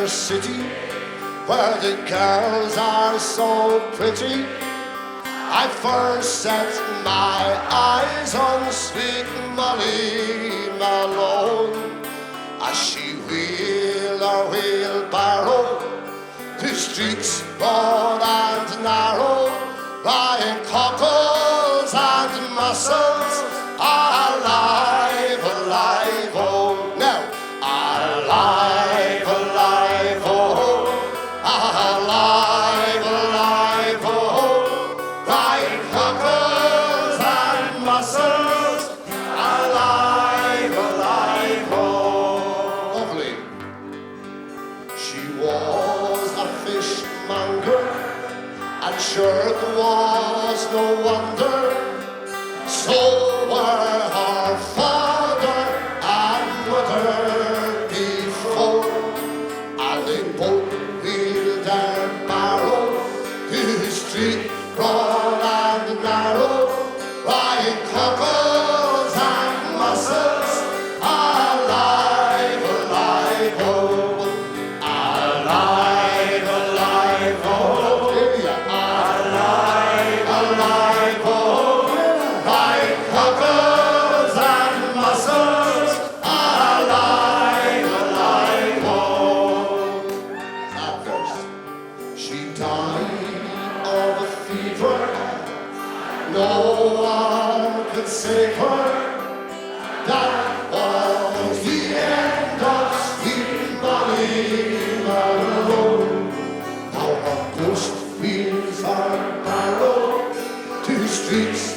fair city where the girls are so pretty. I first set my eyes on sweet Molly Malone as she wheeled her wheelbarrow through streets broad and narrow, buying cockles and mussels, alive, alive, oh, now, alive, alive, oh, alive, alive, oh, buying cockles and mussels, alive, alive, oh. Lovely. She was a fishmonger, and sure it was no wonder. So were her father and mother before, and they both wheeled their barrow through the street broad and narrow, buying cockles and mussels, alive, alive, oh, alive, alive, oh, alive, alive, oh, buying cockles and mussels, alive, alive, oh. That verse. She died of a fever, no one could save her. That was the end of sweet Molly Malone. Now her ghost wheels her barrow to streets